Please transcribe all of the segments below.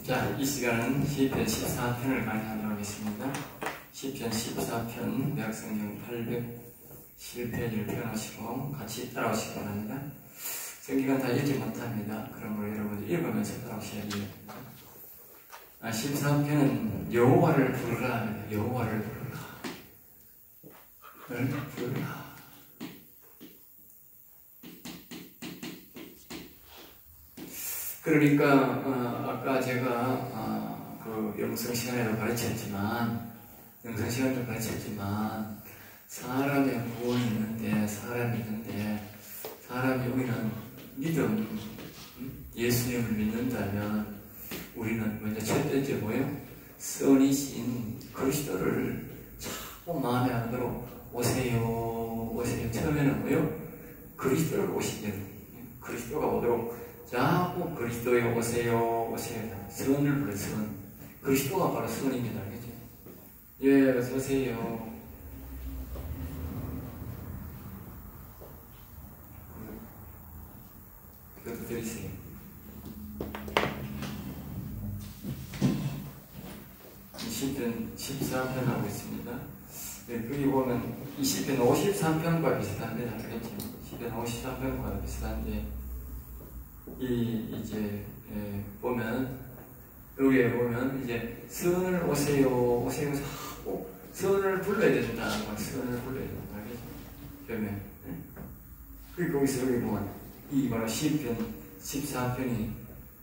자, 이 시간은 시편 14편을 강의하도록 하겠습니다. 시편 14편 매학성경 811페이지를 펴놓으시고 같이 따라오시기 바랍니다. 성경은 다 읽지 못합니다. 그러므로 여러분들 읽으면서 따라오셔야 됩니다. 14편은 여호와를 부르라 합니다. 여호와를 부르라. 그러니까 아까 제가 그 영성 시간에도 가르쳤지만 사람의 구원이 있는데 사람이 여기는 믿음, 예수님을 믿는다면 우리는 먼저 첫 번째 뭐예요? 선이신 그리스도를 자꾸 마음에 안도록 오세요. 처음에는 뭐예요? 그리스도를 오시면 그리스도가 오도록 자꾸 그리스도에 오세요. 선을 불러, 선. 그리스도가 바로 선입니다. 알겠죠? 예, 어서오세요. 그것도 드리세요. 시편 14편 하고 있습니다. 예, 거기 보면 이 시편 53편과 비슷합니다. 알겠죠? 시편 53편과 비슷한데 보면 여기에 보면 이제 선을 오세요 자꾸 선을 불러야 된다. 선을 불러야 된다. 알겠죠? 그러면 그리고 거기서 여기 보면 이 바로 시편 14편이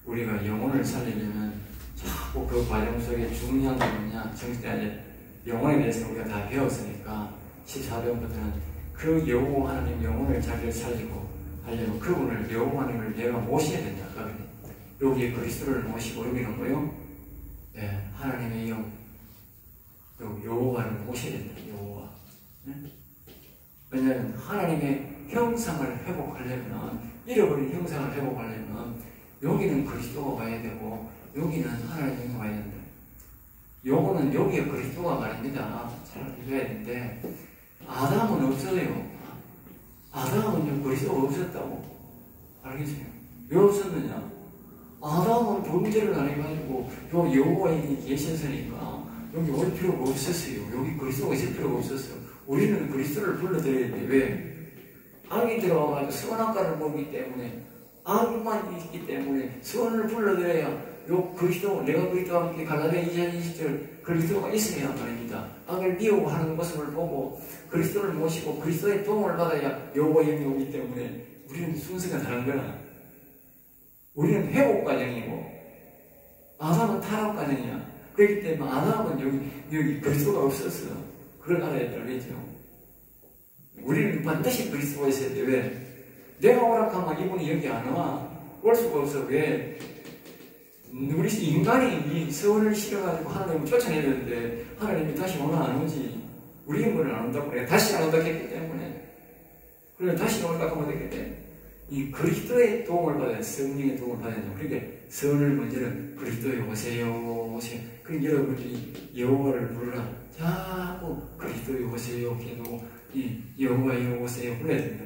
우리가 영혼을 살리려면 자꾸 그 과정 속에 중요한 게 뭐냐? 이제 영혼에 대해서 우리가 다 배웠으니까 14편부터는 그 여호와 하나님 영혼을 잘 살리고 하려면 그분을 여호와 하나님을 내가 모셔야 된다. 여기에 그리스도를 모시고 여기는 뭐요? 예, 하나님의 영 여호와를 모셔야 된다. 여호와. 네? 왜냐하면 하나님의 형상을 회복하려면 잃어버린 형상을 회복하려면 여기는 그리스도가 와야 되고 여기는 하나님이 와야 된다. 요거는 여기에 그리스도가 말입니다. 잘 알려야 되는데 아담은 없어요. 아담은 그리스도가 없었다고. 알겠어요? 왜 없었느냐? 아담은 범죄를 안 해가지고 요 여호와에 계셨으니까 여기 올 필요가 없었어요. 여기 그리스도가 있을 필요가 없었어요. 우리는 그리스도를 불러드려야 돼. 왜? 악이 들어와가지고 선악과를 먹기 때문에 악만 있기 때문에 선을 불러드려야 요 그리스도, 내가 그리스도와 함께 갈라디아 2장 20절 그리스도가 있어야 말입니다. 악을 미우고 하는 모습을 보고 그리스도를 모시고 그리스도의 도움을 받아야 여호와 영이 오기 때문에 우리는 순서가 다른 거야. 우리는 회복 과정이고 아담은 타락 과정이야. 그렇기 때문에 아담은 여기 그리스도가 없었어. 그걸 알아야 되겠죠. 우리는 반드시 그리스도가 있어야 돼. 왜? 내가 오락하면 이분이 여기 안 와. 올 수가 없어. 왜? 우리 인간이 이 세월을 실어가지고 하나님을 쫓아내야 되는데 하나님이 다시 오나 안 오지. 우리 인간은 안 온다고 그래. 다시 안 온다고 했기 때문에. 그래, 다시 온다고 하면 되기 때문에. 이 그리스도의 도움을 받아야 돼. 성령의 도움을 받아야 돼. 그러니까 선을 먼저는 그리스도에 오세요. 그럼 여러분들이 여호와를 부르라. 자꾸 그리스도에 오세요. 계속 이 여호와에 오세요. 불러야 된다.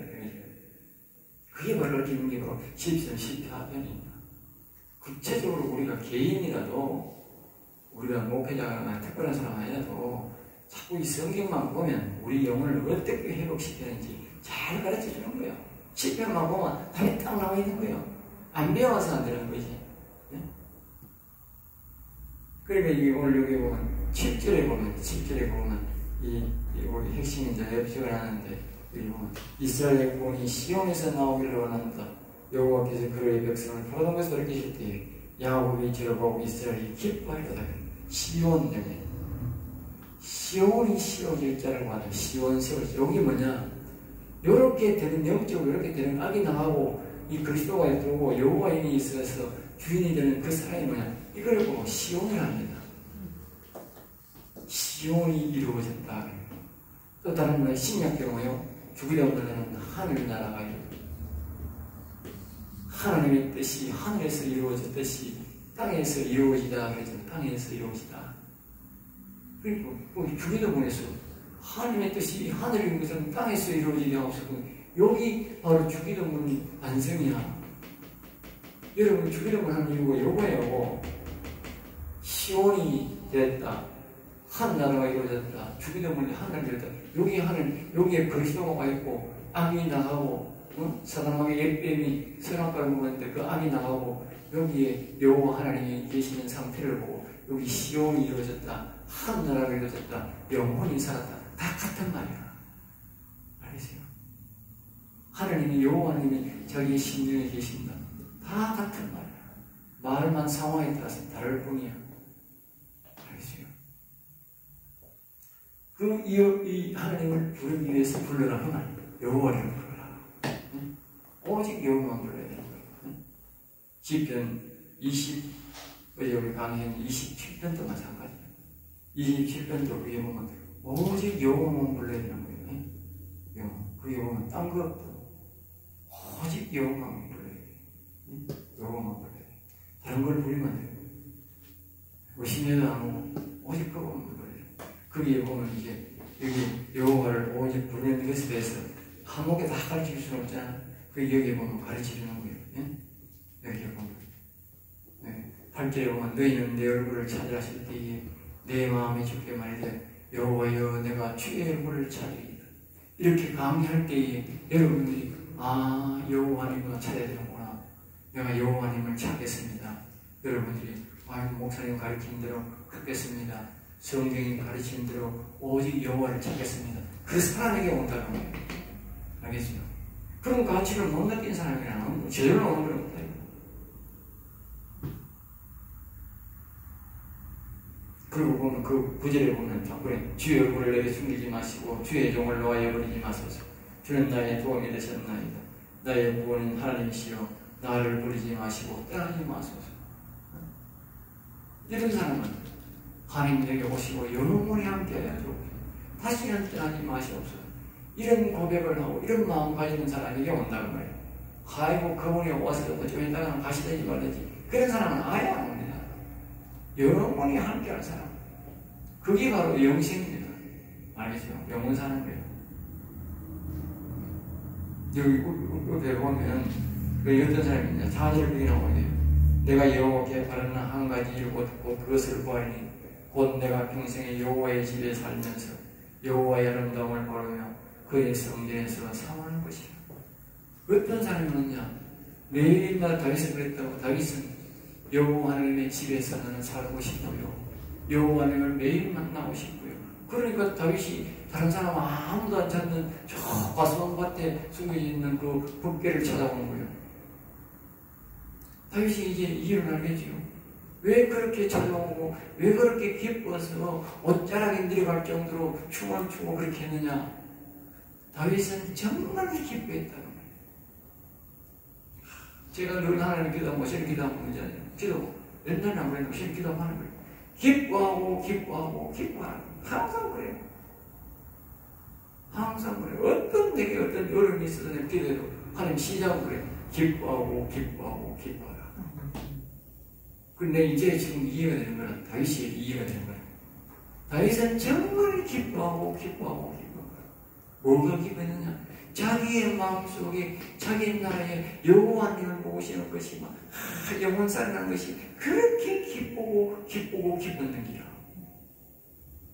그게 바로 기는 게 바로 10편 14편입니다. 구체적으로 우리가 개인이라도 우리가 목회자나 특별한 사람 아니라도 자꾸 이 성경만 보면 우리 영혼을 어떻게 회복시키는지 잘 가르쳐 주는 거예요. 시편만 보면 답이 딱 나와 있는 거예요. 안 배워서 안 되는 거지. 네? 그러니까 오늘 여기 보면 7절에 보면 우리 핵심인 자 협식을 하는데 여기 보면 이스라엘의 구원이 시온에서 나오기를 원한다. 여호와께서 그의 백성을 포로된 것을 이르실 때에 야곱이 즐거워하고 이스라엘이 기뻐하리로다. 시온이네. 시온이 시온일 자를 구하는 시온 세월. 여기 뭐냐? 요렇게 되는 영적으로 이렇게 되는 악이 나가고 이 그리스도가 들어오고 여호와 영이 있어서 주인이 되는 그 사람이 뭐냐? 이걸 보고 시온을 합니다. 시온이 이루어졌다. 또 다른 분은 신약 경우에요. 죽이다 보면 하늘나라가 하나님의 뜻이 하늘에서 이루어졌듯이 땅에서 이루어지다 그랬잖아요. 땅에서 이루어지다. 그리고 주기도문에서 하나님의 뜻이 하늘에 있는 것은 땅에서 이루어지게 하옵소서. 여기 바로 주기도문 반성이야. 여러분 주기도문 하는 이유가 요거예요. 됐다. 한 나라가 이루어졌다. 주기도 멀리 하늘이 이루어졌다. 여기에 그리스도가 있고 악이 나가고 사단마귀 옛뱀이 선악과를 먹었는데 그 악이 나가고 여기에 여호와 하나님이 계시는 상태를 보고 여기 시온이 이루어졌다. 한 나라가 이루어졌다. 영혼이 살았다. 다 같은 말이야. 알겠어요? 하나님이 여호와 하나님이 자기의 심령에 계신다. 다 같은 말이야. 말만 상황에 따라서 다를 뿐이야. 알겠어요? 이 하나님을 부르기 위해서 불러라 하나님. 여호와를 불러라. 응? 오직 여호와만 불러야 되는 거야. 응? 시편 20, 강의는 27편도 마찬가지야. 27편도 그게 보면 오직 여호와만 불러야 되는 거예요. 응? 그 여호와는 딴 거 없고 오직 여호와만 불러야 돼. 응? 여호와만 불러야 돼. 다른 걸 부리면 안 돼요. 의심해도 안 오고 오직 그것만 불러야 돼. 거기에 보면 이제 여기 여호와를 오직 부르는 것에 대해서 한목에 다 가르칠 수는 없잖아. 그 여기에 보면 가르치는 거예요. 예? 여기에 보면. 네. 8절에 보면 너희는 내 얼굴을 찾으라 하실 때에 내 마음이 주께 말이되 여호와여 내가 주의 얼굴을 찾으리이다. 이렇게 강의할 때에 여러분들이 여호와님을 찾아야 되는구나. 내가 여호와님을 찾겠습니다. 여러분들이 목사님 가르친 대로 하겠습니다. 성경이 가르치는 대로 오직 여호와를 찾겠습니다. 그 사람에게 온다는 거예요. 알겠어요? 그런 가치를 못 느낀 사람이라는 제대로 오는 걸 못해요. 그리고 보면 그 구절에 보면 자꾸에 주의 얼굴을 내게 숨기지 마시고 주의 종을 놓아 버리지 마소서. 주는 나의 도움이 되셨나이다. 나의 구원인 하나님이시여 나를 부리지 마시고 떠나지 마소서. 이런 사람은 하나님에게 오시고 영원히 함께하여도 다시는 떠나지 마시옵소서. 이런 고백을 하고 이런 마음 가지는 사람에게 온다는 거예요. 아이고 그분이 와서 좀 이따가 가시든지 말든지 그런 사람은 아예 안 옵니다. 영원히 함께할 사람. 그게 바로 영생입니다. 알겠죠? 영원 사는 거예요. 여기 보면 어떤 사람이 이제 4절에 나오네요. 내가 여호와께 바라는 한 가지 일 곧 그것을 보아니 곧 내가 평생에 여호와의 집에 살면서 여호와의 아름다움을 보며 그의 성전에서 사모하는 것이라. 어떤 사람이었냐? 매일마다 다윗은 그랬다고. 다윗은 여호와 하나님의 집에서 나는 살고 싶고요. 여호와 하나님을 매일 만나고 싶고요. 그러니까 다윗이 다른 사람 아무도 안 찾는 저 가수원밭에 숨겨져 있는 그 붓개를 찾아오는 거예요. 다윗이 이제 이유를 알겠지요. 왜 그렇게 찾아오고 왜 그렇게 기뻐서 옷자락에 내려갈 정도로 춤을 추고 그렇게 했느냐? 다윗은 정말 기뻐했다는 거예요. 제가 늘 하나님 기도하고 시험 기도하고 문제아니에요. 기도 옛날에 안 그래도 시험 기도하는 거예요. 기뻐하고 기뻐하고 기뻐하는 거예요. 항상 그래요. 항상 그래요. 어떤 내게 어떤 어려움이 있어서 기도해도 하나님 시작은 그래요. 기뻐하고 기뻐하고 기뻐하라. 근데 이제 지금 이해가 되는 거는 다윗이 이해가 되는 거예요. 다윗은 정말 기뻐하고 기뻐하고 기뻐하고 뭐가 기뻐했느냐? 자기의 마음속에 자기 나라의 여호와님을 모시는 것이 막 영원 살아난 것이 그렇게 기쁘고 기뻤는 기라.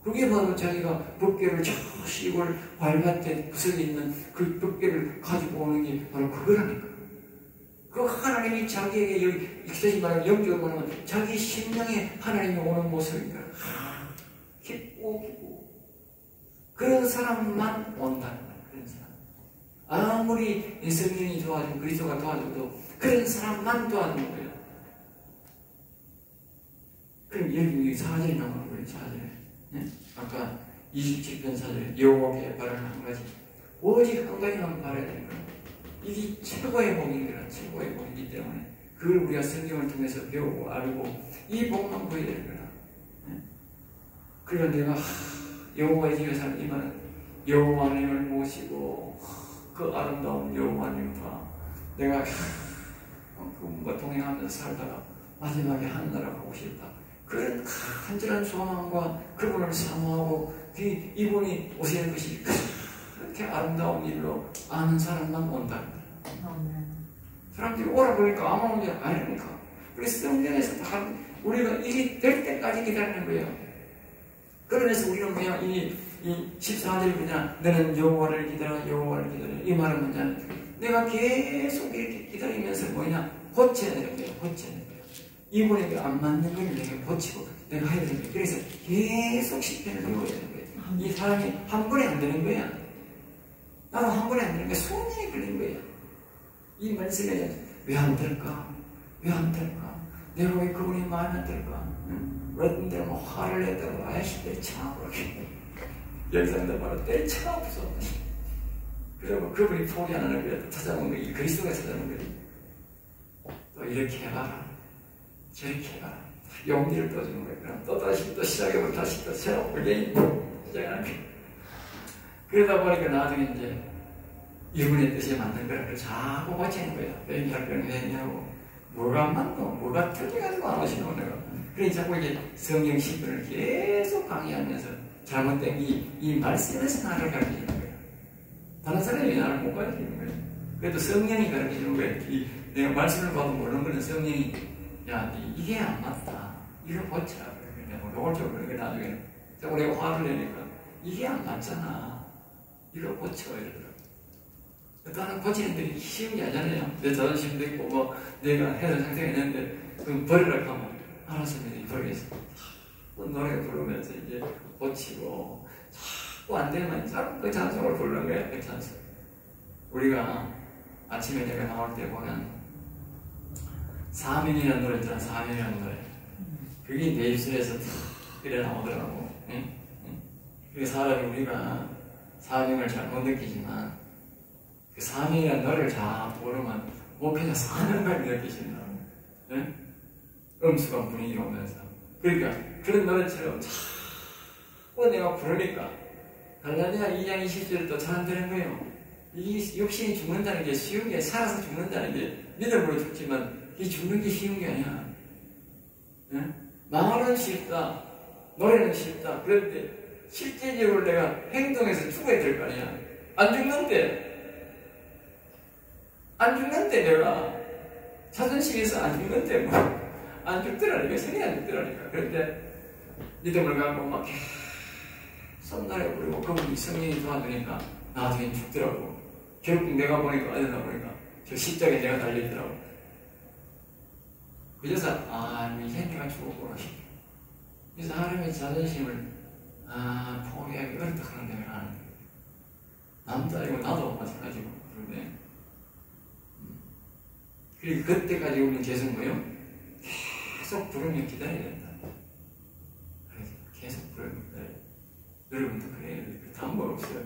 그게 바로 자기가 덮개를 저 시골 밟밭에 구석에 있는 그 덮개를 가지고 오는 게 바로 그거라니까. 그 하나님이 자기에게 여기 익숙히 말하면 영적으로 말하면 자기 심령에 하나님이 오는 모습이니까 기쁘고 그런 사람만 온다는 거예요. 그런 사람. 아무리 성령이 도와주고 그리스도가 도와줘도 그런 사람만 도와주는 거예요. 그럼 여기 4절이 나오는 거예요. 4절에. 네? 아까 27편 4절에 여호와께 바라는 한 가지 오직 한 가지만 바라야 되는 거예요. 이게 최고의 복이니까 최고의 복이기 때문에 그걸 우리가 성경을 통해서 배우고 알고 이 복만 보여야 되는 거야. 네? 그러니까 내가 여호와의 집에 사는 이 말은 여호와 하나님을 모시고 그 아름다운 여호와 하나님과 내가 그분과 동행하면서 살다가 마지막에 하늘나라 가고 싶다. 그런 간절한 소망과 그분을 사모하고 이분이 오시는 것이 그렇게 아름다운 일로 아는 사람만 온다는 거예요. 사람들이 오라 그러니까 아무 문제 아니니까. 그래서 성경에서 다 우리가 일이 될 때까지 기다리는 거예요. 그러면서 우리는 뭐야, 이 14절이 뭐냐, 너는 여호와를 기다려, 여호와를 기다려. 이 말은 뭐냐, 내가 계속 이렇게 기다리면서 뭐냐, 고쳐내는 거예요, 고쳐내는 거예요. 이번에 안 맞는 걸 내가 고치고 내가 해야 되는 거예요. 그래서 계속 시편을 외워야 되는 거예요. 이 사람이 한 번에 안 되는 거야. 나도 한 번에 안 되는 거야. 수년이 걸린 거야. 이 말씀에 왜 안 될까? 왜 안 될까? 내가 왜 그분이 마음에 안 들까? 어떤 데는 뭐 화를 냈다고 아저씨 때려쳐버려. 여기서는 바로 때려쳐 부숴. 그리고 그분이 포기 안 하는 거야. 또 찾아온 거야. 그리스도가 찾아온 거야. 또 이렇게 해봐라. 저렇게 해봐라. 용기를 떠주는 거야. 그럼 또 다시 또 시작해보고 다시 또 새로운 게임 시작하는 거야. 그러다 보니까 나중에 이제 이분의 뜻에 맞는 거를 자꾸 고치는 거야. 왜냐고 뭐가 맞노? 뭐가 틀려가지고 안 오시노? 내가. 그러니 자꾸 이제 성경 신분을 계속 강의하면서 잘못된 이 말씀에서 나를 가르치는 거야. 다른 사람이 나를 못 가르치는 거야. 그래도 성령이 가르치는 거야. 내가 말씀을 봐도 모르는 거는 성령이 야, 이게 안 맞다. 이걸 고쳐라. 내가 노골적으로 그런 게 나중에 자꾸 내가 화를 내니까 이게 안 맞잖아. 이걸 고쳐. 이러더라고. 다른 고치는 일이 쉬운 게 아니잖아요. 내 자존심도 있고, 뭐, 내가 해서 상승했는데, 그럼 버리라고 하면, 알아서 버리겠어. 노래 부르면서 이제 고치고, 자꾸 안 되면 자꾸 그 찬송을 부르는 거야, 그 찬송. 우리가 아침에 내가 나올 때 보면, 사명이라는 노래 있잖아, 사명이라는 노래. 그게 내 입술에서 탁 그래 나오더라고. 응? 그 사람이 우리가 사명을 잘 못 느끼지만, 그 사명이라는 노래를 잘 부르면 목회자 사명감이 느끼신다고. 네? 음수가 분위기가 오면서. 그러니까 그런 노래처럼 자꾸 내가 부르니까 갈라디아 2장 20절을 또 잘 안 되는 거예요. 이 육신이 죽는다는 게 쉬운 게, 살아서 죽는다는 게 믿음으로 죽지만 이 죽는 게 쉬운 게 아니야. 네? 말은 쉽다, 노래는 쉽다. 그런데 실제적으로 내가 행동해서 죽어야 될 거 아니야. 안 죽는데 내가 자존심에서 안 죽는데 뭐 안 죽더라니까. 성이 안 죽더라니까. 그런데 믿음을 갖고 막 계속 노래 부르고 그분이 성령이 도와주니까 나중에 죽더라고. 결국 내가 보니까 어디다 보니까 저 십자가에 내가 달리더라고. 그래서 이제 내가 죽었구나. 그래서 하나님의 자존심을 포기하기 어렵다 하는 데를 하는 거예요. 남도 아니고 나도 마찬가지고. 그런데 그리고 그때까지 우리는 계속 뭐요? 계속 부르면 기다려야 된다. 그래서 계속 부르면 기다려야 된다. 여러분도 그래요. 방법 없어요.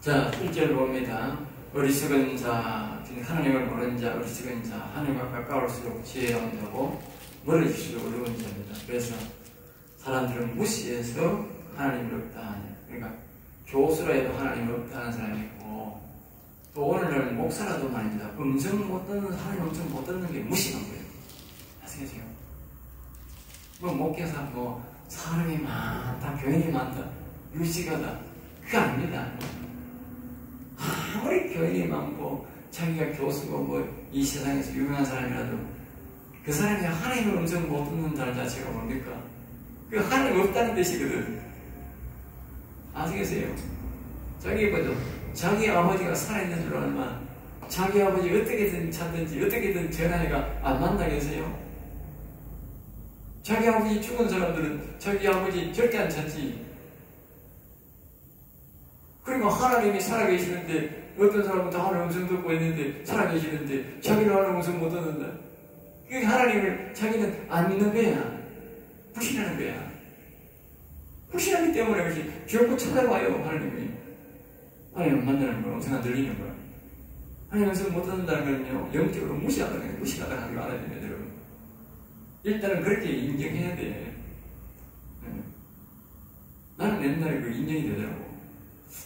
자, 1절 봅니다. 어리석은 자, 하나님을 모르는 자, 어리석은 자, 하나님과 가까울수록 지혜로운 자고 멀어질수록 어려운 자입니다. 그래서 사람들은 무시해서 하나님을 없다. 그러니까 교수라 해도 하나님을 없다는 사람이 있고, 또 오늘날 목사라도 말입니다. 음성 못 듣는, 하나님 음성 못 듣는 게 무심한 거예요. 아시겠어요? 뭐 목회사 뭐 사람이 많다, 교인이 많다, 유식하다, 그게 아닙니다. 아무리 교인이 많고 자기가 교수고 뭐 이 세상에서 유명한 사람이라도 그 사람이 하나님의 음성 못 듣는다는 자체가 뭡니까? 그 하나님 없다는 뜻이거든. 아시겠어요? 자기 아버지가 살아있는 줄 알면 자기 아버지 어떻게든 찾든지 어떻게든 전화해가 안 만나겠어요? 자기 아버지 죽은 사람들은 자기 아버지 절대 안 찾지. 그리고 하나님이 살아계시는데 어떤 사람은 다 하나님 음성 듣고 있는데 살아계시는데 자기는 하나님 음성 못 듣는다. 그게 하나님을 자기는 안 믿는 거야. 불신하는 거야. 불신하기 때문에 그렇지. 결국 찾아봐요. 하나님이. 하나님 만나는 거야. 음성 안 들리는 거야. 하나님 음성 못 듣는다는 건요, 영적으로 무시하다는 거예요. 무시하다는 걸 알아야 됩니다, 여러분. 일단은 그렇게 인정해야 돼. 나는 옛날에 그 인정이 되더라고.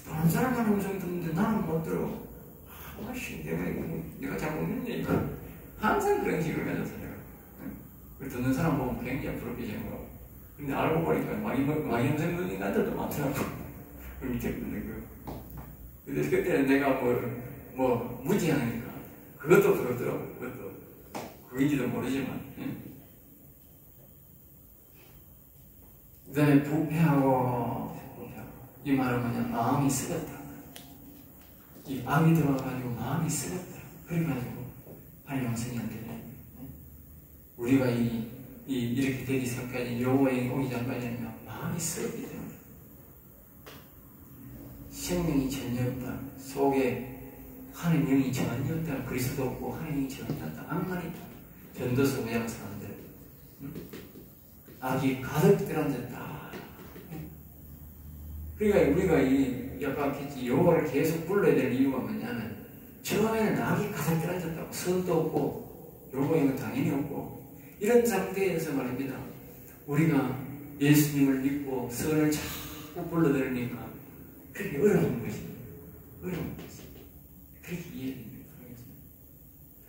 다른 사람은 음성 듣는데 나는 못 들어. 아씨, 내가 잘못 믿네, 이거. 항상 그런 식으로 가졌어, 내가. 듣는 사람 보면 굉장히 부럽게 생각하고. 근데 알고 보니까 많이 음성 듣는 인간들도 많더라고. 그 밑에 듣는 거. 근데 그때는 내가 무지하니까. 그것도 부럽더라고, 그것도. 그인지도 모르지만. 다음에 부패하고. 이 말은 뭐냐? 마음이 썩었다. 이 악이 들어와가지고 마음이 썩었다. 그래가지고 하나님 영생이 안 되네. 우리가 이렇게 되기 전까지 여호와의 오기 전까지는 마음이 썩었기 때문에 생명이 전혀 없다. 속에 하나님 영이 전혀 없다. 그리스도 없고 하나님 영이 전혀 없다. 악만 있다. 전도서 5장 사람들 악이 가득 들어앉았다. 그러니까 우리가 약간 여호와를 계속 불러야 될 이유가 뭐냐면 처음에는 악이 가득 들어앉았다고. 선도 없고 여호와는 당연히 없고 이런 상태에서 말입니다. 우리가 예수님을 믿고 선을 자꾸 불러들으니까 그렇게 어려운 것이. 어려운 것이. 그렇게 이해됩니다.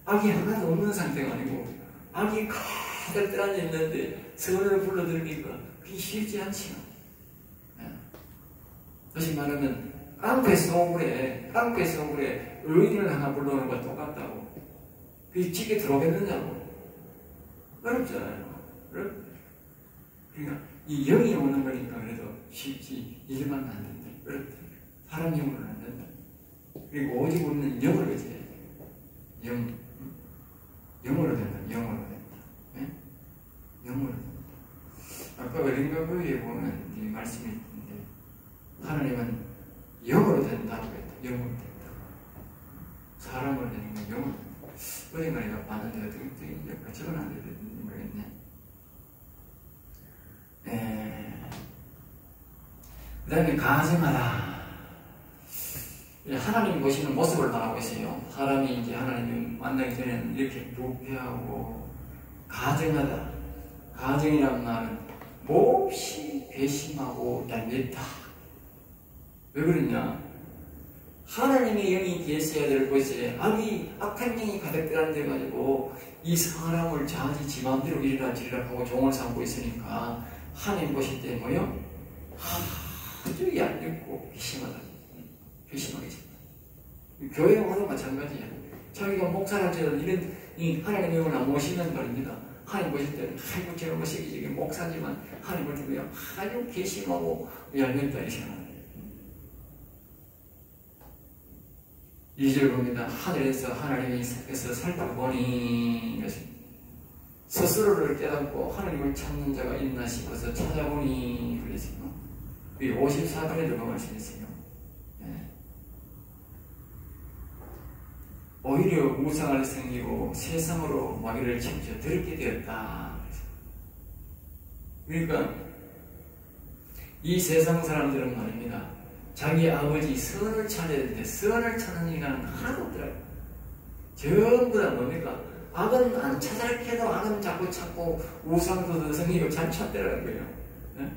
악이 하나도 없는 상태가 아니고 악이 가득 들어앉아 있는데 선을 불러들으니까 그게 쉽지 않지요. 다시 말하면 깡패 소굴에 의인을 하나 불러오는 것과 똑같다고. 그게 집에 들어오겠느냐고. 어렵잖아요. 그러니까 이 영이 오는 거니까 그래도 쉽지. 일만 안 된다. 어렵다. 사람 영으로는 안 된다. 그리고 오직 우리는 영으로 이제 영으로 된다. 영으로 된다. 네? 영으로 된다. 아까 어딘가 거기에 보면 이 말씀이 있는데 하나님은 영으로 된다고 했다. 영으로 된다. 사람으로 되는 건 영으로 된다. 어딘가 내가 봤는데 어떻게 적어놨는데 모르겠네. 그 다음에 가증하다. 하나님 보시는 모습을 말하고 있어요. 사람이 이제 하나님 만나기 전에는 이렇게 부패하고 가증하다. 가증이란 말은 몹시 배심하고 얄밉다. 왜 그러냐? 하나님의 영이 계셔야 될 곳에 악한 영이 가득 들어앉아가지고 이 사람을 자지 지 맘대로 이리라 저리라 하고 종을 삼고 있으니까 하나님 보실 때 뭐요? 아주 얄밉고 배심하다. 배심하게 된다. 교회 와도 마찬가지야. 자기가 목사를 하든 이런 이 하나님의 영을 안 모시는 말입니다. 하나님 보실 때는 아이고 저런 것이 목사지만 하나님 볼 때는 아주 배심하고 얄밉다 이렇게 하는. 2절 봅니다. 하늘에서 하나님께서 살펴보니 스스로를 깨닫고 하나님을 찾는 자가 있나 싶어서 찾아보니 그랬어요. 54절에도 그 말씀이 있어요. 네. 오히려 우상을 섬기고 세상으로 마귀를 침쳐 더럽게 되었다. 그러니까 이 세상 사람들은 말입니다. 자기 아버지 선을 찾아야 되는데 선을 찾는 인간은 하나도 없더라고요. 전부 다 뭡니까? 악은 안 찾아야 해도 악은 자꾸 찾고 우상도 섬기고 잘 찾더라고요. 네?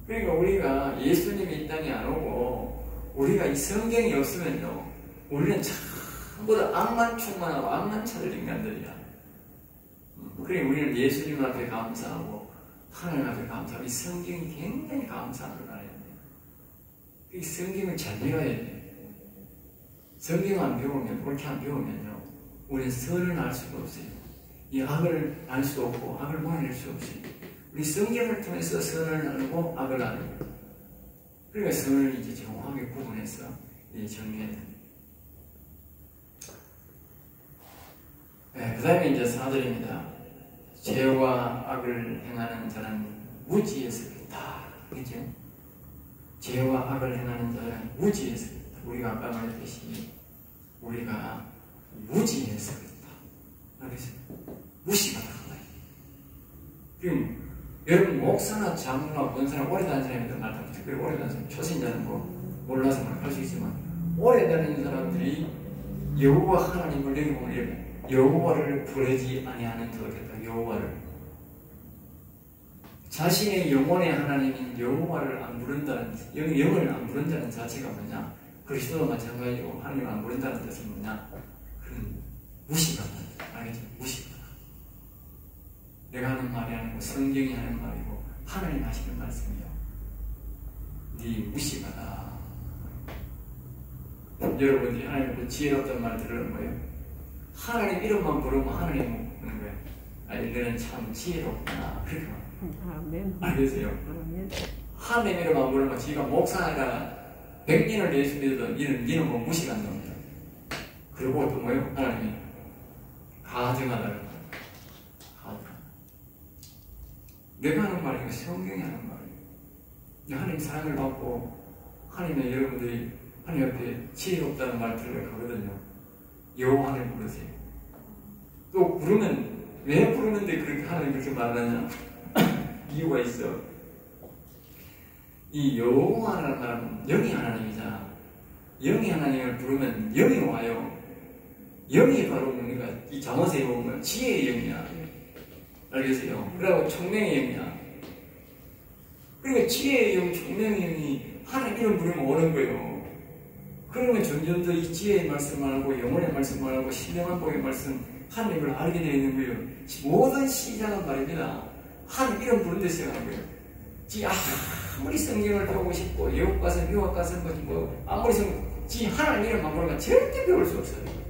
그러니까 우리가 예수님이 이 땅에 안 오고 우리가 이 성경이 없으면요 우리는 전부 다 악만 충만하고 악만 찾을 인간들이야. 그래 우리는 예수님 앞에 감사하고 하나님 앞에 감사하고 이 성경이 굉장히 감사한 걸 알아야 돼요. 이 성경을 잘 배워야 돼요. 성경 안 배우면 옳게 안 배우면요 우리는 선을 알 수가 없어요. 이 악을 알 수 없고 악을 몰아낼 수 없어요. 우리 성경을 통해서 선을 알고 악을 알고 그러니까 선을 이제 정확하게 구분해서 정리해야 됩니다. 네, 그 다음에 이제 4절입니다. 죄와 악을 행하는 자는 무지에서 있다. 그죠? 죄와 악을 행하는 자는 무지에서 있다. 우리가 아까 말했듯이 우리가 무지에서 있다. 그래서 무시가 나간다. 그럼 여러분 목사나 장로나 권사나 오래 다니는 사람들 말답니다. 그리고 오래 다니는 사람 초신자는 뭐 몰라서 할 수 있지만 오래 다니는 사람들이 여호와 하나님을 여기 보면 여호와를 부르지 아니하는 도겠다. 여호와를 자신의 영혼의 하나님인 여호와를 안 부른다는 영을 안 부른다는 자체가 뭐냐? 그리스도도 마찬가지고 하나님을 안 부른다는 뜻은 뭐냐? 그런 무시가 알겠죠? 무시가 내가 하는 말이 아니고 성경이 하는 말이고 하나님 하시는 말씀이요. 네 무시가다. 여러분들이 하나님 지혜롭단 말 들으는 거예요. 하나님 이름만 부르면 하나님 부르는 거예요. 아니 너는 참 지혜롭구나. 그렇게 말합니다. 아멘. 알겠어요? 아멘. 하나님의 마음으로 지가 목사가 100년을 예수 믿어도 니는 뭐 무시한 놈이다. 그리고 또 뭐예요? 하나님이 가증하다는 거예요. 내가 하는 말이 성경이 하는 말이에요. 하나님 사랑을 받고 하나님의 여러분들이 하나님 앞에 지혜롭다는 말 들으러 가거든요. 여호와를 부르세요. 또 부르면 왜 부르는데 그렇게 하나님 그렇게 말하느냐? 이유가 있어. 이 여호와라는 말은 영이 하나님이잖아. 영이 하나님을 부르면 영이 와요. 영이 바로 뭡니까? 이 잠언에 보면 지혜의 영이야. 알겠어요? 그리고 총명의 영이야. 그러니까 지혜의 영, 총명의 영이 하나님 이름 부르면 오는 거예요. 그러면 점점 더 이 지혜의 말씀을 알고 영혼의 말씀을 알고 신령한 복의 말씀 하나님을 알게 되어 있는 거예요. 모든 시작은 말입니다. 하나님 이름 부르는 데 시작하는 거예요. 아무리 성경을 배우고 싶고 외국 가서 유학 가서 뭐 아무리 하나님 이름만 부르면 절대 배울 수 없어요.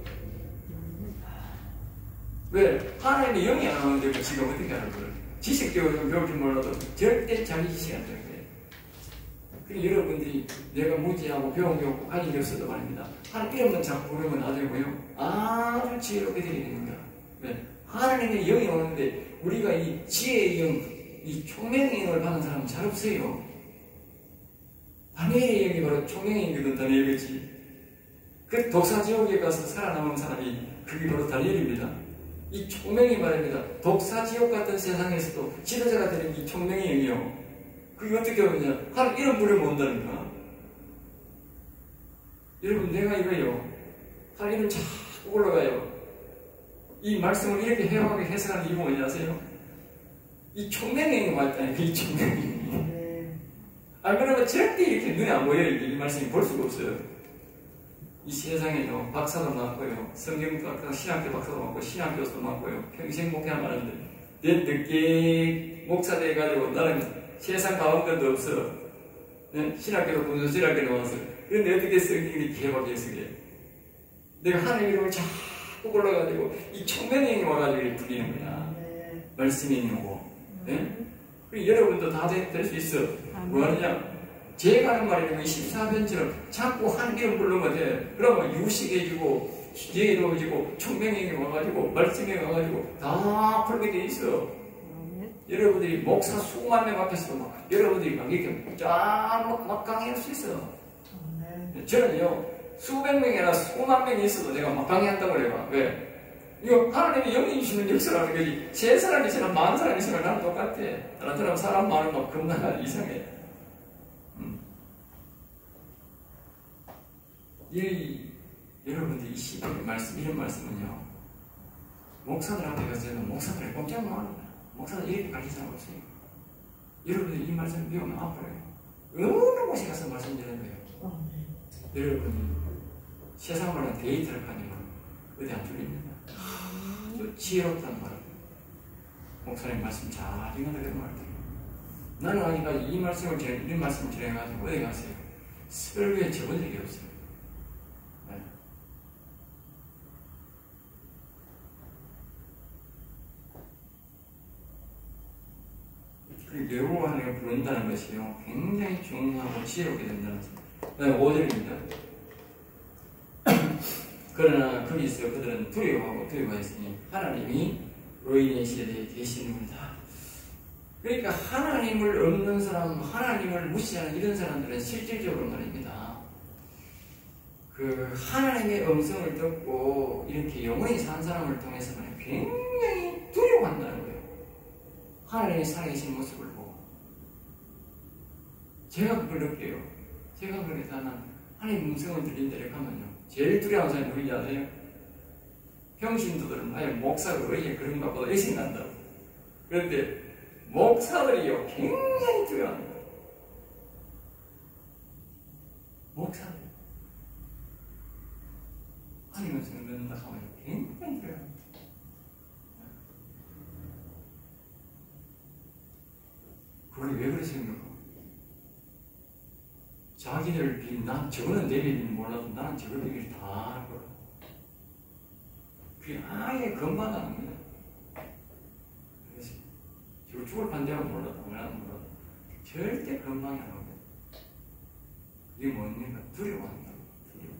왜? 하나님의 영이 안 오는데 지금 어떻게 하는 거예요? 지식적으로 좀 배울 줄 몰라도 절대 자기 지식이 안 되는 거예요. 그러니까 여러분들이 내가 무지하고 배운 게 없고 가진 게 없어도 말입니다. 하나님 이름만 자꾸 부르면 나중에 뭐예요? 아주 지혜롭게 되는 겁니다. 왜? 하나님의 영이 오는데 우리가 이 지혜의 영, 이 총명의 영을 받는 사람은 잘 없어요. 다니엘의 영이 바로 총명의 영이거든. 다니엘이지. 그 독사지옥에 가서 살아남은 사람이 그게 바로 다니엘입니다. 이 총명이 말입니다. 독사지옥 같은 세상에서도 지도자가 되는 이 총명의 영이요. 그게 어떻게 하느냐? 하나님 이름 부르면 온다니까. 여러분, 내가 이거요. 하나님 이름 자꾸 올라가요. 이 말씀을 이렇게 해석하게 해석하는 이유가 뭐냐 아세요? 이 총명의 영이 왔다니까, 이 총명의 영이. 안 그러면 절대 이렇게 눈에 안 보여요. 이 말씀이 볼 수가 없어요. 이 세상에요, 박사도 많고요, 성경도 신학교 박사도 많고, 신학교수도 많고요, 평생 목회한 말인데, 내 늦게 목사 돼가지고 나는 세상 가운데도 없어. 네? 신학교도 군수신학교 나와서. 그런데 어떻게 성경이 개박해 쓰게? 내가 하나님 이름을 자꾸 올라가지고, 이 총명이 와가지고 이렇게 풀리는 거야. 말씀이 있는 거. 네? 여러분도 다 될 수 있어. 뭐 하느냐? 제가 하는 말이 14편처럼 자꾸 한 이름 부르면 돼. 그러면 유식해지고, 지혜로워지고, 총명이 와가지고, 말씀이 와가지고, 다 풀게 돼 있어. 여러분들이 목사 수만 명 앞에서도 막, 여러분들이 막 이렇게 막 강의할 수 있어. 저는요, 수백 명이나 수만 명이 있어도 내가 막 강의한다고 그래요. 왜? 이거 하나님이 영이 주시는 역사라는 거지. 세 사람이 있으나 만 사람이 있으나 나는 똑같아. 다른 사람 많으면 겁나 이상해. 여러분들 이 시대의 말씀, 이런 말씀은요, 목사들 앞에 가서는 목사들을 꼼짝 못합니다. 목사들 이렇게 가르치는 사람 없어요. 여러분들 이 말씀을 배우면 아파요. 어느 곳에 가서 말씀드리는 거예요. 여러분이 세상 말은 데이터를 가지고 어디 안 줄입니다. 아주 지혜롭다는 말. 목사님 말씀 잘 읽어내는 말들. 나는 아직까지 이 말씀을 진행해가지고 어디 가세요? 설교에 접은 적이 없어요. 여호와를 부른다는 것이요, 굉장히 중요하고 지혜롭게 된다는 것입니다. 그 다음에 5절입니다. 그러나 거기서 그들은 두려워했으니 하나님이 의인의 시대에 계시는구나. 그러니까 하나님을 없는 사람, 하나님을 무시하는 이런 사람들은 실질적으로 말입니다. 그 하나님의 음성을 듣고 이렇게 영원히 산 사람을 통해서는 굉장히 두려워한다는 거예요. 하나님의 살아계신 모습을 보고. 제가 그걸 느껴요. 제가 그렇게 나는 하나님 음성을 들린 데를 가면요, 제일 두려운 사람이 누구인지 아세요? 평신도들은 아예 목사가 왜 그런 것보다 의심 난다. 그런데 목사들이요, 굉장히 두려워합니다. 목사들. 하나님 음성을 듣는다 하면 굉장히 두려워합니다. 그게 왜 그러십니까? 자기들 난 저거는 내 비밀 몰라도 나는 저거 비밀 다 알고. 그게 아예 건반하는 거예요. 그래서 저걸 죽을 판대면 몰라도 절대 그런 방이 안 오고. 이게 뭡니까? 두려워한다. 두려워.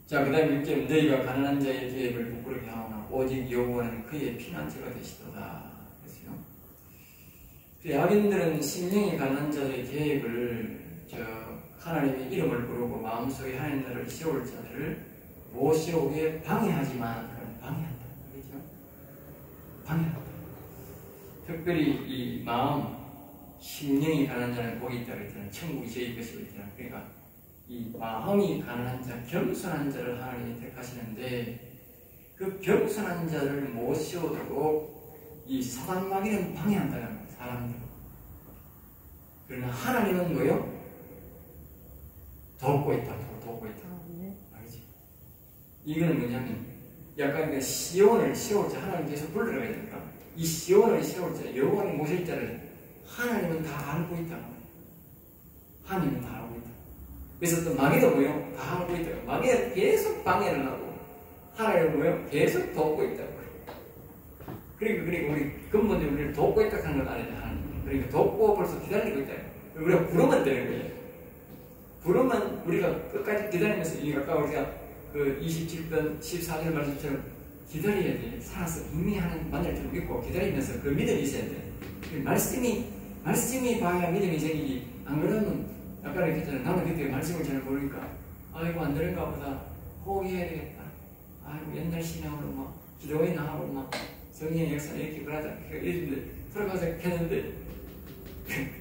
자, 그 다음에 6절, 너희가 가난한 자의 계획을 부끄럽게 하오나 오직 여호와는 그의 피난처가 되시도다. 그랬어요. 악인들은 심령이 가난한 자의 계획을 하나님의 이름을 부르고 마음속에 하나님 나라를 세울 자들을 못 세우게 방해하지만 방해한다. 그렇죠? 방해한다. 특별히 이 마음, 심령이 가난한 자는 복이 있다 그랬잖아요. 천국이 저희 것이 있잖아요. 그러니까 이 마음이 가난한 자, 겸손한 자를 하나님이 택하시는데 그 겸손한 자를 못 세우도록 이 사단 마귀는 방해한다는 거예요. 사람들. 그러나 하나님은 뭐요? 돕고 있다. 돕고 있다. 알겠지? 이거는 뭐냐면 약간 그 시온을 세울 자 하나님께서 불러야 되니까 이 시온을 세울 자 여호와의 모실 자를 하나님은 다 알고 있다. 하나님은 다 알고 있다. 그래서 또 마귀도 뭐요? 다 알고 있다. 마귀가 계속 방해를 하고 하나님은 뭐요? 계속 돕고 있다. 그러니까 우리 근본적으로 우리를 돕고 있다 하는 건 아니다. 하나님. 그러니까 돕고 벌써 기다리고 있다. 우리가 부르면 되는 거예요. 부르면 우리가 끝까지 기다리면서 아까 우리가 그 27편 14절 말씀처럼 기다려야 돼. 살아서 이미 하는 만날 줄 믿고 기다리면서 그 믿음이 있어야 돼. 말씀이 봐야 믿음이 생기지. 안 그러면 아까 얘기했잖아요. 나는 그때 말씀을 잘 모르니까 아이고 안 되는가 보다. 포기해야 되겠다. 아이고 옛날 신앙으로 막 기도회나 하고 막 성령의 역사는 이렇게 그러자 이랬는데 들어가서 했는데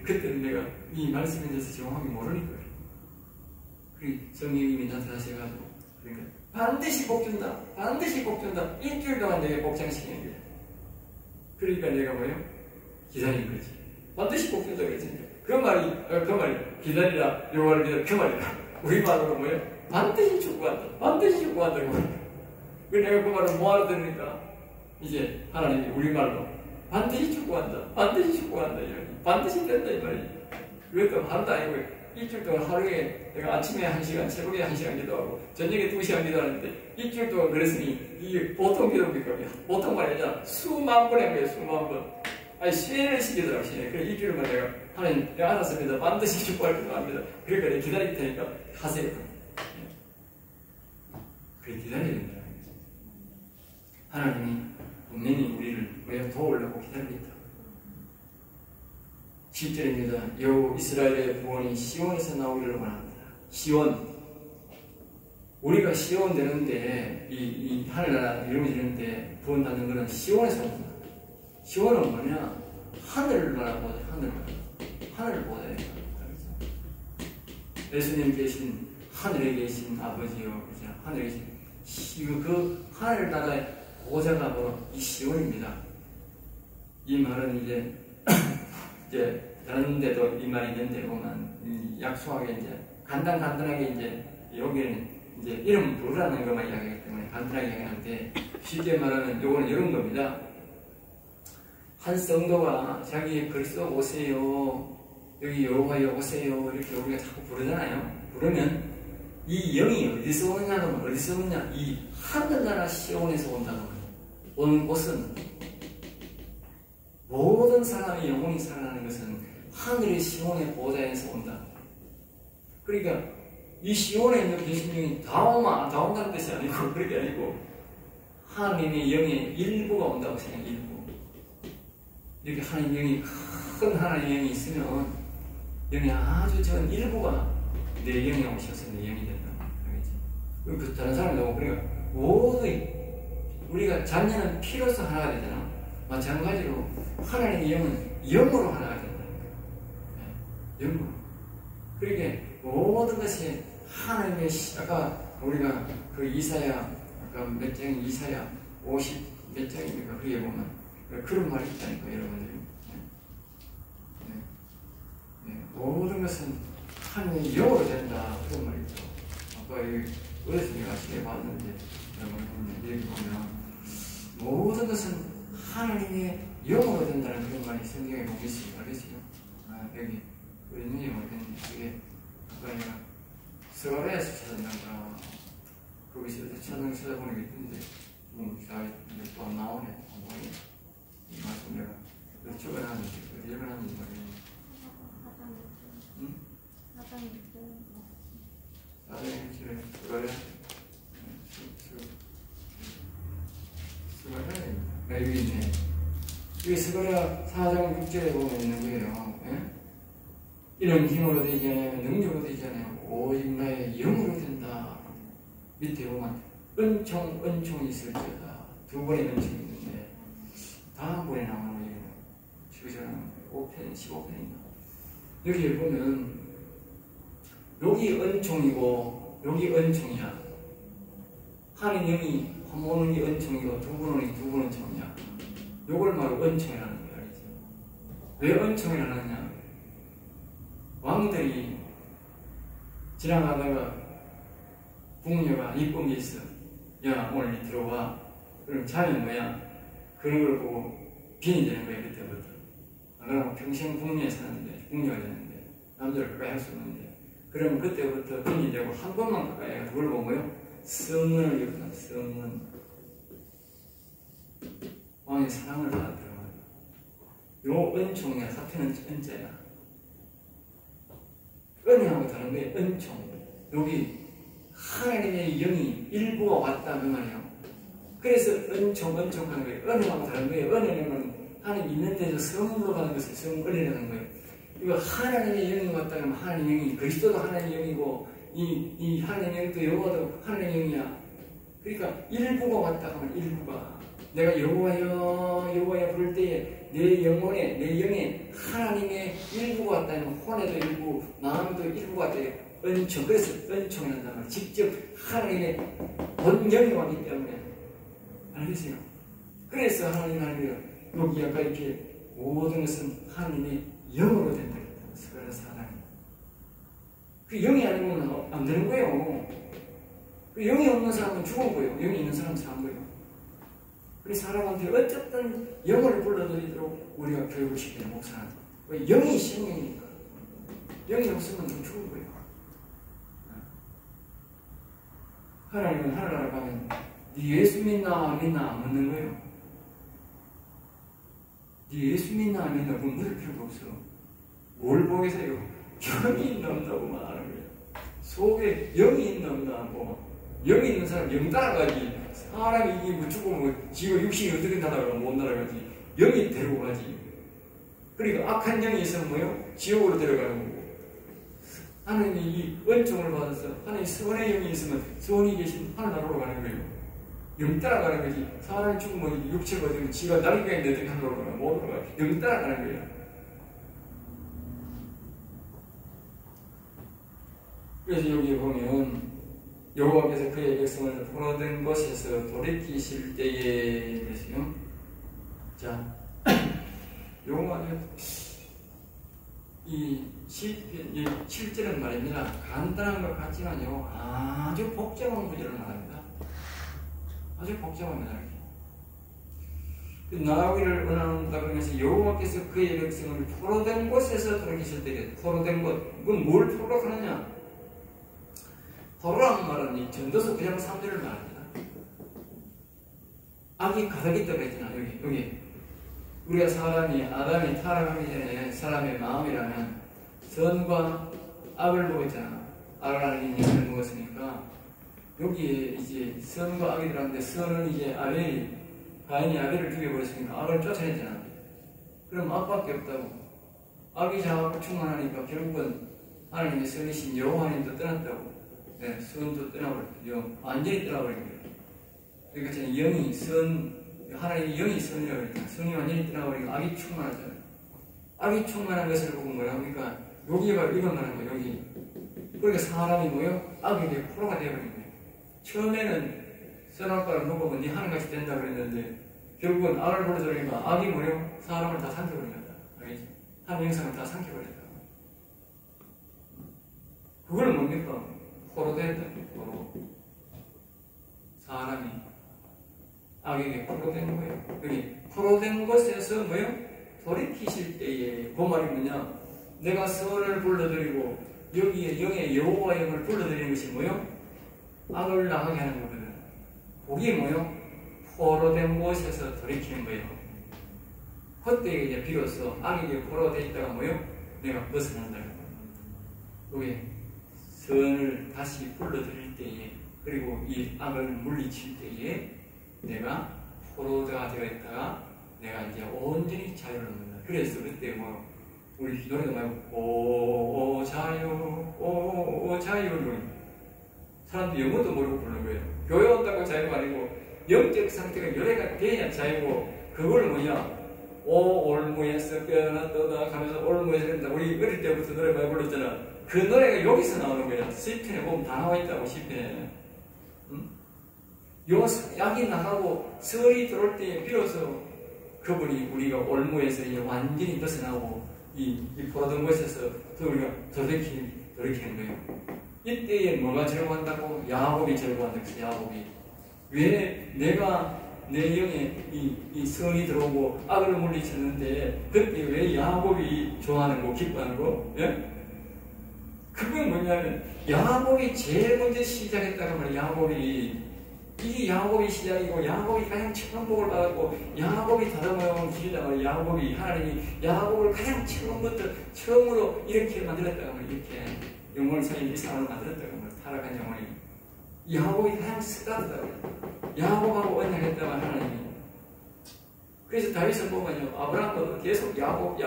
그때는 내가 이 말씀에 대해서 정확하게 모르니까 성령님이 나타나셔가지고 그러니까 반드시 복 준다. 반드시 복 준다. 일주일 동안 내가 복장시키는 거야. 그러니까 내가 뭐예요? 기다린 거지. 반드시 복 준다 그랬으니까 그 말이 기다리라 여호와를 믿어 그 말이다. 우리말로 뭐예요? 반드시 축구한다. 반드시 축구한다. 그 내가 그 말을 뭐하러 들으니까 이제 하나님이 우리말로 반드시 축구한다. 반드시 축구한다. 반드시 된다 이 말이지. 그것도 하루도 아니고 일주일 동안 하루에 내가 아침에 1시간, 새벽에 1시간 기도하고 저녁에 2시간 기도하는데 일주일 동안 그랬으니 이게 보통 기도입니까? 보통 말이 아니라 수만 번 한 거예요. 수만 번. 아니 시내를 시키더라고 시내. 그래 일주일만 내가 하나님 내가 알았습니다. 반드시 축구할 줄 압니다. 그러니까 내가 기다릴 테니까 하세요. 그래 기다려야 된다. 하나님이 분명히 우리를 왜 도우려고 기다리고 있다. 7절입니다. 여호 이스라엘의 구원이 시온에서 나오기를 원합니다. 시온. 우리가 시온 되는데, 이 하늘나라 이루어지는데 구원받는 것은 시온에서 옵니다. 시온은 뭐냐? 하늘나라 보자, 하늘나라. 하늘을 보자. 예수님 계신, 하늘에 계신 아버지요. 하늘에 계신, 그 하늘나라의 보좌가 바로 이 시온입니다. 이 말은 이제 다른 데도 이 말이 있는데 보면 약소하게 이제 간단하게 이제 여기는 이제 이름 부르라는 것만 이야기하기 때문에 간단하게 이야기하는데 쉽게 말하면 요거는 이런 겁니다. 한 성도가 자기 그리스도 오세요. 여기 여호와여 오세요. 이렇게 우리가 자꾸 부르잖아요. 부르면 이 영이 어디서 오느냐면 어디서 오느냐? 이 하늘나라 시온에서 온다는 거예요. 오는 곳은 모든 사람의 영혼이 살아나는 것은 하늘의 시온의 보좌에서 온다. 그러니까 이 시온에 있는 계신 영이 다 온다는 뜻이 아니고 그렇게 아니고 하나님의 영의 일부가 온다고 생각해. 일부. 이렇게 하나님 영이 큰 하나님의 영이 있으면 영이 아주 적은 일부가 내 영에 오셔서 내 영이 된다. 알겠지? 그 다른 사람도 그러니까 모두 우리가 자녀는 피로서 하나가 되잖아. 마찬가지로 하나님의 영은 영으로 하나가 된다. 영으로. 그러니까 모든 것이 하나님의 아까 우리가 그 이사야 아까 몇 장이 이사야 50 몇 장입니까? 그게 보면 그런 말이 있다니까 여러분들이. 모든 것은 하나님의 영으로 된다. 그런 말이 있죠. 아까 어디서 내가 시계 봤는데 여기 보면 모든 것은 하나님의 영으로 된다는 그런 말이 성경에 보고 있어요. 알겠어요? 여기 우리 눈이 어땠는데 그게 아까 내가 서가라에서 찾았나보다 거기서 찾아보는 게 있는데 또 안 나오네. 이 말씀 내가 적어놨는데 읽어놨는데 응? 사장님들을 그거야 스가랴 여기 있네. 여기 스가랴 4장 6절에 보면 있는 거예요. 예? 이런 힘으로 되지 않아요. 능력으로 되지 않아요. 오직 나의 영으로 된다. 밑에 보면 은총이 있을지어다. 두 번의 은총이 있는데 다음 번에 나오는 거예요. 지금 5편, 15편인가. 여기 보면 여기 은총이고 여기 은총이야. 하는 영이 한 번은 은총이고 두 번은 은총이야. 요걸 말로 은총이라는 거야. 알겠지? 왜 은총이라는 거냐? 왕들이 지나가다가 궁녀가 이쁜 게 있어. 야, 오늘 들어와. 그럼 자면 뭐야? 그런 걸 보고 빈이 되는 거야, 그때부터. 그럼 평생 궁녀에 사는데, 궁녀가 되는데, 남자를 가까이 할 수 없는데. 그러면 그때부터 빈이 되고, 한 번만 가까이 해. 그걸 보고 뭐요? 성문을 입었다, 성문. 왕의 사랑을 받았더라고요. 요 은총이야, 사태는 은자야. 은혜하고 다른 거예요, 은총. 여기 하나님의 영이 일부가 왔다 그 말이에요. 그래서 은총하는 거예요. 은혜하고 다른 거예요. 은혜는 하나님 있는 데서 성으로 가는 것을 성은혜라는 거예요. 이거 하나님의 영이 왔다 그러면 하나님의 영이 그리스도도 하나님의 영이고 이 하나님의 영도 여호와도 하나님의 영이야. 그러니까 일부가 왔다 하면 일부가 내가 여호와여 부를 때에 내 영혼에 내 영에 하나님의 일부가 왔다면 혼에도 일부 마음에도 일부가 왔다. 은총. 그래서 은총이라는 단어를 직접 하나님의 본영이 왔기 때문에 알겠어요? 그래서 하나님이 여기 아까 이렇게 모든 것은 하나님의 영으로 된다 그랬다. 그래서 사람이 그 영이 아니면 안 되는 거예요. 그 영이 없는 사람은 죽은 거예요. 영이 있는 사람은 산 거예요. 우리 사람한테 어쨌든 영을 불러들이도록 우리가 교육을 시키는 목사는 영이 생명이니까. 영이 없으면 죽은 거예요. 하나님은 하늘나라 가면 네 예수 믿나 안 묻는 거예요. 네 예수 믿나 안 믿나 그건 물을 필요가 없어. 뭘 보고 계세요? 영이 있나 없나고 말하는 거예요. 속에 영이 있나 없나 하고 영이 있는 사람 영 따라가지. 사람이 이게 뭐 죽으면 지가 육신이 어떻게 날아가고 못 날아가지. 영이 데리고 가지. 그러니까 악한 영이 있으면 뭐요? 지옥으로 데려가는 거고. 하나님이 이 은총을 받아서 하나님 선의 영이 있으면 선이 계신 하늘나라로 가는 거예요. 영 따라가는 거지. 사람이 죽으면 육체가 어디면 지가 날개가 있는데 하늘나라로 가면 못 들어가. 영 따라가는 거예요. 그래서 여기 보면 여호와께서 그의 백성을 포로된 곳에서 돌이키실 때에 그랬어요. 자, 요거 이 7절은 말입니다. 간단한 것 같지만요, 아주 복잡한 구절을 말합니다. 아주 복잡합니다. 나아가기를 원한다 그러면서 여호와께서 그의 백성을 포로된 곳에서 돌이키실 때에 포로된 곳, 그건 뭘 포로로 하느냐? 포로라는 말은 이 전도서 9장 3절을 말합니다. 악이 가득 있다고 했잖아. 여기 우리가 사람이 아담이 타락하기 전에 사람의 마음이라면 선과 악을 먹었잖아. 악을 하는 인연을 먹었으니까 여기에 이제 선과 악이 들어갔는데 선은 이제 가인이 아벨을 죽여버렸으니까 악을 쫓아냈잖아. 그럼 악밖에 없다고. 악이 자꾸 충만하니까 결국은 하나님의 선이신 여호와님도 떠났다고. 네, 선도 떠나버렸죠. 완전히 떠나버린 거예요. 그러니까 저는 영이 하나님의 영이 선이라고 그랬잖아요. 성이 완전히 떠나버리고 악이 충만하잖아요. 악이 충만한 것을 보고 뭐라 합니까? 여기가 이건 말하는 거예요. 여기. 그러니까 사람이 뭐예요? 악에게 포로가 되어버린 거예요. 처음에는 선악 과를 먹으면 네 하늘같이 된다 그랬는데 결국은 악을 불러들으니까 악이 뭐예요? 사람을 다 삼켜버린다. 알겠지? 한 영상을 다 삼켜버린다. 그걸 뭡니까? 포로 된다. 포로. 사람이 악에게 포로된 거예요. 여기 포로된 곳에서 뭐예요? 돌이키실 때에 그 말이 뭐냐? 내가 선을 불러들이고 여기에 영의 여호와 영을 불러들이는 것이 뭐예요? 악을 나가게 하는 거거든. 그게 뭐예요? 포로된 곳에서 돌이키는 거예요. 그때 이제 비로소 악에게 포로되어 있다가 뭐요? 내가 벗어난다. 그게 선을 다시 불러들일 때에, 그리고 이 악을 물리칠 때에 내가 포로가 되어 있다가 내가 이제 온전히 자유를 얻는다. 그래서 그때 뭐 우리 노래도 말고 오 자유 오 자유를 사람들이 영어도 모르고 부르는 거예요. 교회 온다고 자유가 아니고 영적 상태가 열애가 돼야 자유고, 그걸 뭐냐 오 올무에서 깨어났다 하면서 올무에서 된다. 우리 어릴 때부터 노래 많이 불렀잖아. 그 노래가 여기서 나오는 거야. 시편에 보면 다 나와 있다고. 시편에 요 약이 나가고 설이 들어올 때 비로소 그분이 우리가 올무에서 완전히 벗어나고 이 포로된 곳에서 우리가 돌이키는 거예요. 이때에 뭐가 절구한다고? 야곱이 절구한다. 야곱이 왜 내가 내 영에 이 선이 들어오고 악을 물리쳤는데 그때 왜 야곱이 좋아하는 거, 기뻐하는 거? 예? 그건 뭐냐면 야곱이 제일 먼저 시작했다는 말이야. 이게 야곱이 시작이고, 야곱이 가장 처음 복을 받았고, 야곱이 다듬어온 길이란 말이야. 야곱이, 하나님이 야곱을 가장 처음으로 이렇게 만들었다고 말이야. 이렇게 영혼을 살린 이 사람을 만들었다고 말이야. 타락한 영혼이. 야곱이 가장 스타트다고. 야곱하고 언약했다만 하나님이. 그래서 다윗은 보면요, 아브라함도 계속 야곱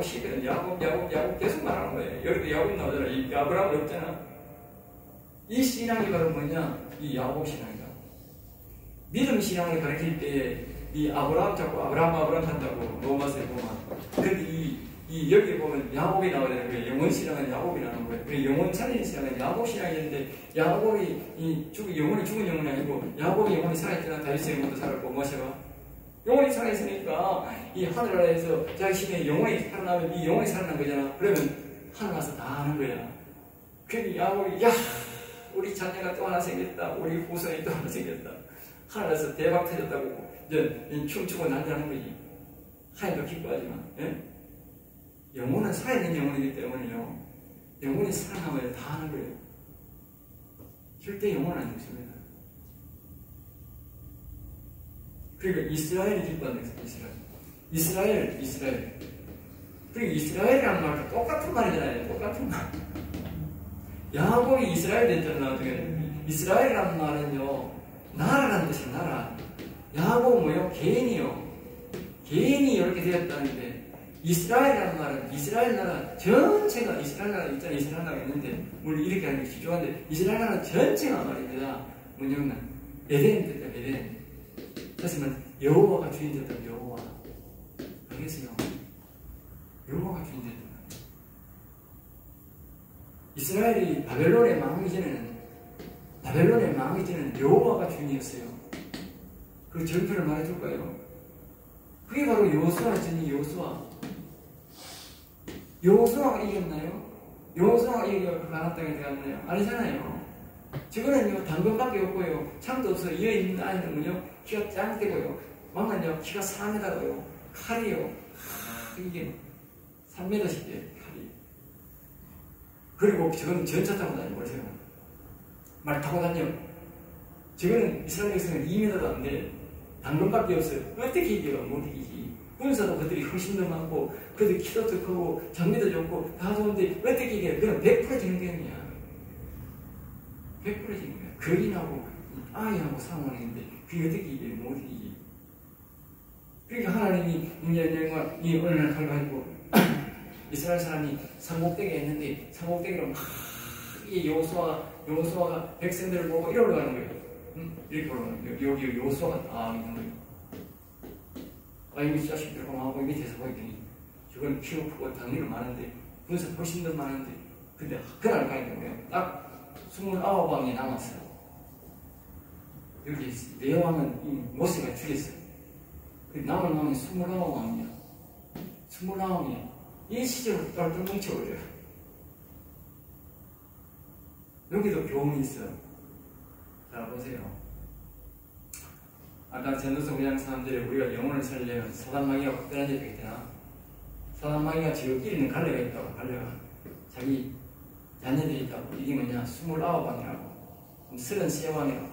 시거든. 야곱 계속 말하는 거예요. 여기도 야곱 나오잖아. 이 아브라함은 없잖아. 이 신앙이 바로 뭐냐? 이 야곱 신앙이다. 믿음 신앙을 가르칠 때 이 아브라함 자꾸 아브라함 한다고 로마서에 보면, 근데 이 여기에 보면 야곱이 나오잖아요. 그 영혼 신앙은 야곱이 나오는 거예요. 그 영혼 살리는 신앙은 야곱 신앙이었는데, 야곱이 영혼이 죽은 영혼이 아니고 야곱이 영혼이 살아있잖아. 다윗의 영혼도 살았고 모세가 영혼이 살아있으니까 이 하늘나라에서 자신의 영혼이 살아나면 이 영혼이 살아난 거잖아. 그러면 하늘 가서 다 하는 거야. 그러니 야곱이 우리 자녀가 또 하나 생겼다. 우리 후손이 또 하나 생겼다. 하늘에서 대박 터졌다고 이제 춤추고 난리하는 거지. 하나님도 기뻐하지만, 예? 영혼은 살아있는 영혼이기 때문에요. 영혼이 살아나면 다 하는 거예요. 절대 영혼은 안 죽습니다. 그러니까 이스라엘이 기뻐하는 거예요. 이스라엘. 그리고 이스라엘이라는 말도 똑같은 말이잖아요. 똑같은 말. 야곱이 이스라엘 됐잖아. 이스라엘이라는 말은요, 나라라는 뜻이에요. 나라. 야곱은 뭐요? 개인이요. 개인이 이렇게 되었다는데, 이스라엘이라는 말은 이스라엘 나라 전체가, 이스라엘 나라 있잖아요. 이스라엘 나라가 있는데, 물론 이렇게 하는 게 기초한데, 이스라엘 나라 전체가 말입니다. 뭐냐면 에덴 됐다. 에덴. 다시 말해 여호와가 주인 됐다. 여호와. 알겠어요? 여호와가 주인 됐다. 이스라엘이 바벨론에 망하기 전에는 여호와가 주인이었어요. 그 전표를 말해줄까요? 그게 바로 여호수아전이 여호수아가 이겼나요? 여호수아가 이겨 그 가나안 땅에 들어갔나요? 아니잖아요. 저거는요, 당근밖에 없고요, 창도 없어요. 이어 있는 아이는요, 키가 짱되고요, 망은요, 키가 4m고요, 칼이요, 이게 3m씩 돼요, 칼이. 그리고 저거는 전차 타고 다니고 그러세요. 말 타고 다녀. 저거는 이스라엘에서는 2m도 안 돼. 당근밖에 없어요. 어떻게 이겨요? 못 이기지. 군사도 그들이 훨씬 더 많고, 그들 키도 더 크고, 장비도 좋고, 다 좋은데, 어떻게 이겨요? 그건 100% 정경이야. 100% 정경이야. 거인하고, 아이하고 상황인데, 그게 어떻게 이겨요? 못 이기지. 그러니까 하나님이 이 어느 날 가지고, 이스라엘 사람이 상곡대기에 있는데, 상곡대기로 막, 이 여호수아가 백성들을 보고 이러고 가는 거예요. 이렇게 올라가는 거예요. 여기 여호수아가 딱 있는 거예요. 이 자식들 하고 밑에서 보니까 저건 키가 크고 당리는 많은데, 군사 훨씬 더 많은데, 근데 그날 가니까 뭐예요? 딱 29왕이 남았어요. 여기 네 왕은 이 모세가 죽였어요. 남은 왕이 29왕이야. 29왕이야. 이 시절로 똘똘 뭉쳐버려요. 여기도 교훈이 있어요. 자, 보세요. 아까 전도서 그냥 사람들이 우리가 영혼을 살려면 사단마귀가 확대하지 되겠잖아. 사단마귀가 지금끼리는 갈래가 있다고, 갈래가. 자기 자녀들이 있다고. 이게 뭐냐? 29왕이라고. 33왕이라고.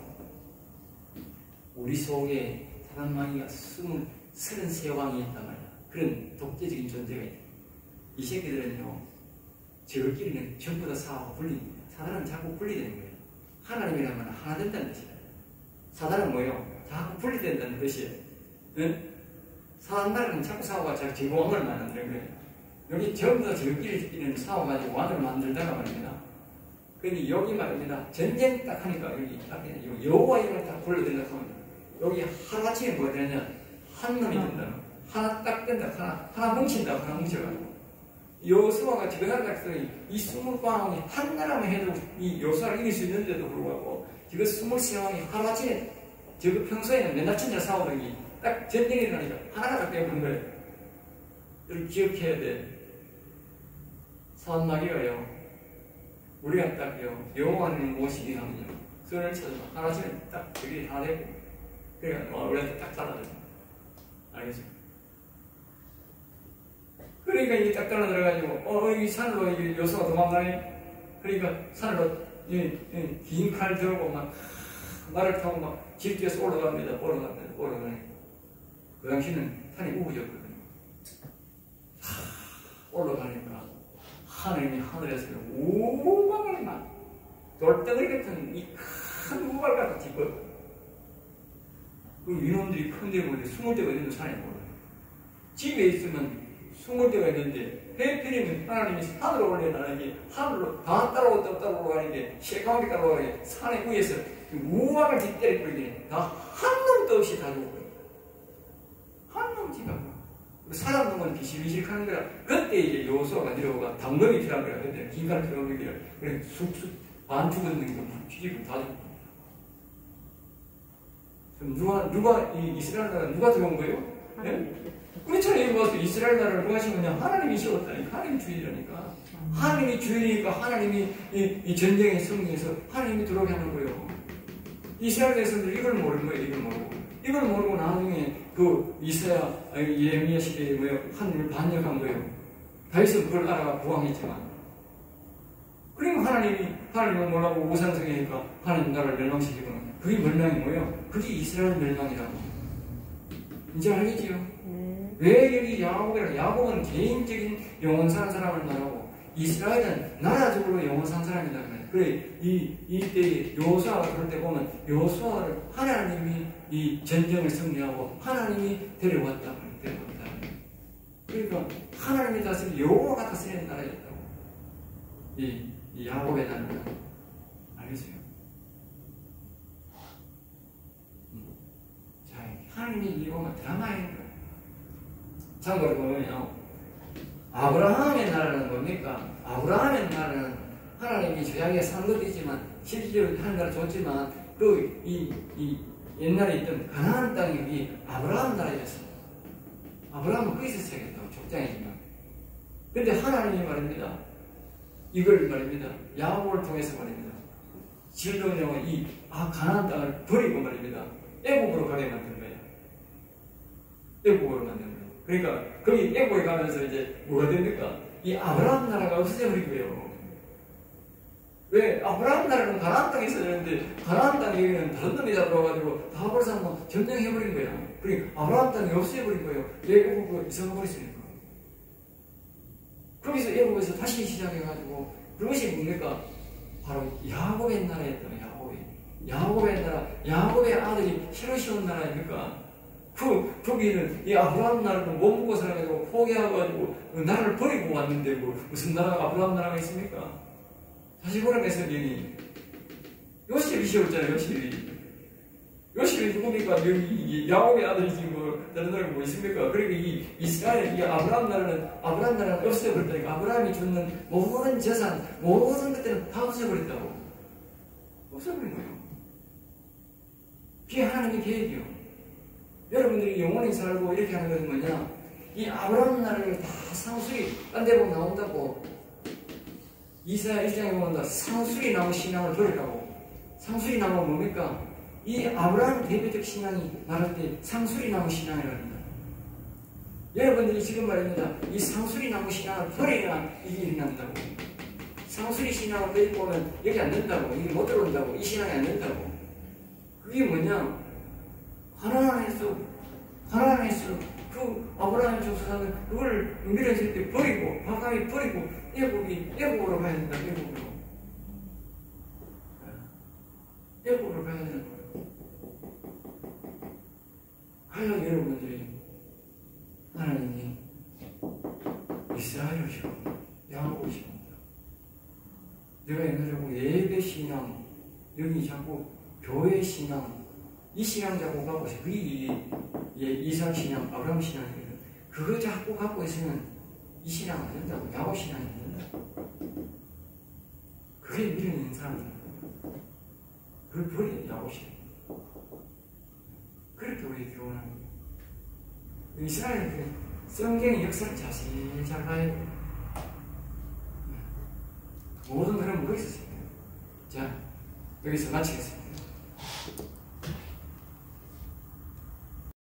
우리 속에 사단마귀가 33왕이 있단 말이야. 그런 독재적인 존재가 있다. 이 새끼들은요, 저끼리는 전부 다 사하고 분립니다. 사단은 자꾸 분리되는 거예요. 하나님이라면 하나 된다는 뜻이에요. 사단은 뭐예요? 자꾸 분리된다는 뜻이에요. 응? 사단 나라는 자꾸 사고가 자꾸 제공을 만드는 거예요. 여기 전부 다 저끼리는 사고가지고 왕을 만들다가 말입니다. 근데 여기 말입니다. 전쟁 딱 하니까 여기 딱 여호와 이름을 딱 불러댄다 하면 여기 하나쯤에 뭐가 되냐? 한 놈이 된다. 하나 딱 된다. 하나 뭉친다. 하나 뭉쳐가지고. 여호수아가 들어간다. 이 20왕이 한 나라만 해도 이 여호수아를 이길 수 있는데도 불구하고 지금 23왕이 하나쯤에 저거 평소에는 맨날 진짜 싸우더니 딱 전쟁이 일어나니까 하나가 딱 빼버린 거예요. 이걸 기억해야 돼. 사단마귀가요. 우리가 딱요. 여호와는 무엇이긴 하면요. 선을 찾아서 하나쯤에 딱 저기 하나 되고 그러니까 우리한테 딱 달라져요. 알겠죠? 그러니까 이게 딱 달라 들어가지고 이 산으로 여수가 도망가네. 그러니까 산으로 긴 칼 들고 막 말을 타고 막 질주해서 올라갑니다. 올라가네. 그 당시는 산이 우거졌거든요. 올라가니까 하나님이 하늘에서 오만원이 막 돌덩어리 같은 이 큰 우발 갖다 짚었거든요. 그 이놈들이 큰데 보는데 20대가 있는 산에 몰라요. 집에 있으면 20대가 있는데 해필이면 하나님이 산으로 올려놔야지 하늘로 다 따라오는 게 새까맣게 따라오는 게 산에 위에서 우박을 뒷때려버리게 다 한 놈도 없이 다 죽어요. 한 놈지가 사람 놈은 비실비실 하는 거라. 그때 이제 여호수아가 내려오가 당금이 필요한 거라. 그때 긴갈 필요한 거라. 그래 쑥쑥 반 죽었는 거 튀기고 다 죽고. 그럼 누가 이 이스라엘 나라 누가 들어온 거예요? 네? 그렇잖아요. 여기 와서 이스라엘 나라를 누가 하신 거냐? 하나님이 세웠다니까. 하나님이 주인이라니까. 하나님이 주인이니까 하나님이 이 전쟁에 승리해서 하나님이 들어오게 하는 거예요. 이스라엘 백성들이 이걸 모르는 거예요. 이걸 모르고 나중에 그 이사야, 예레미야 시대에 하나님을 반역한 거예요. 다윗은 그걸 알아가 부항했지만. 그러니까 하나님을 몰라고 우상성이니까 하나님 나라를 멸망시키고 그게 멸망이 뭐예요? 그게 이스라엘 멸망이라고. 이제 알겠지요? 왜 여기 야곱은 개인적인 영원 사는 사람을 말하고 이스라엘은 나라적으로 영원 사는 사람이다. 그래 이때 여호수아가 그럴 때 보면 여호수아를 하나님이 이 전쟁을 승리하고 하나님이 데려왔다. 그러니까 하나님이 다스린 여호와가 다스리는 나라였다고. 이 야곱의 나라는 알겠어요? 자, 하나님이 이거는 드라마인 거예요. 참고로 보면요. 아브라함의 나라는 뭡니까? 아브라함의 나라는 하나님이 저양에 산 것도 있지만 실질적으로 하는 나라 좋지만 이 옛날에 있던 가나안 땅이 이 아브라함 나라였어요. 아브라함은 거기서 시작했다고 족장이지만. 근데 하나님이 말입니다. 이걸 말입니다. 야곱을 통해서 말입니다. 질병령은 가나안 땅을 버리고 말입니다. 애국으로 가게 만든 거예요. 애국으로 만든 거예요. 그러니까 거기 애국에 가면서 이제 뭐가 됩니까? 이 아브라함 나라가 없어져 버린 거예요. 왜? 아브라함 나라는 가나안 땅에 있었는데 가나안 땅에는 다른 놈이 잡아가지고 다 벌써 한번 점령해버린 거야. 그러니까 아브라함 땅이 없애버린 거예요. 애국으로 이사가 버렸으니까. 거기서 애국에서 다시 시작해가지고 그것이 뭡니까? 바로 야곱의 나라였던 야곱의 나라, 야곱의 아들이 새로 세운 나라입니까? 거기는 이 아브라함 나라를 못 먹고 살아가지고 포기해가지고 나라를 버리고 왔는데 무슨 나라가 아브라함 나라가 있습니까? 다시 보라는 성경이 요셉이 세웠잖아요. 요셉이 누굽니까? 여기 야곱의 아들이지 다른 나라가 뭐 있습니까? 그리고 이 이스라엘, 아브라함 나라는 없애버렸다니까. 아브라함이 주는 모든 재산, 모든 것들은 다 없애버렸다고. 없애버린 거예요. 그게 하나님의 계획이요. 여러분들이 영원히 살고 이렇게 하는 것은 뭐냐? 이 아브라함 나라를 다 상술이 딴 데 보면 나온다고. 이사야 1장에 보면 상술이 나무 신앙을 버리라고. 상술이 나무가 뭡니까? 이 아브라함 대표적 신앙이 말할 때 상술이 나무 신앙이라고 합니다. 여러분들이 지금 말입니다. 이 상술이 나무 신앙을 버려야 이게 일어난다고. 상술이 신앙을 빼고 보면 여기 안 된다고. 이게 못 들어온다고. 이 신앙이 안 된다고. 그게 뭐냐? 가나안에서 그 아브라함의 조상은 그걸 밀어질 때 버리고 가까이 버리고 애국으로 가야 된다. 애국으로 가야 되는 거예요. 과연 여러분들이 하나님이 이스라엘을 시킵니다. 야곱을 시킵니다. 내가 옛날에 예배 신앙, 여기 자꾸 교회 신앙, 이 신앙 자꾸 갖고 있어요. 이삭 신앙, 아브라함 신앙, 그거 자꾸 갖고 있으면 이 신앙 안 된다고. 야곱 신앙이 안 된다고. 그게 미련 있는 사람이에요. 그걸 버리는 야곱 신앙. 그렇게 우리 교훈하는 거예요. 이스라엘은 성경의 역사를 자세히 잘 봐야 돼요. 모든 그런 거기 있었어요. 자, 여기서 마치겠습니다.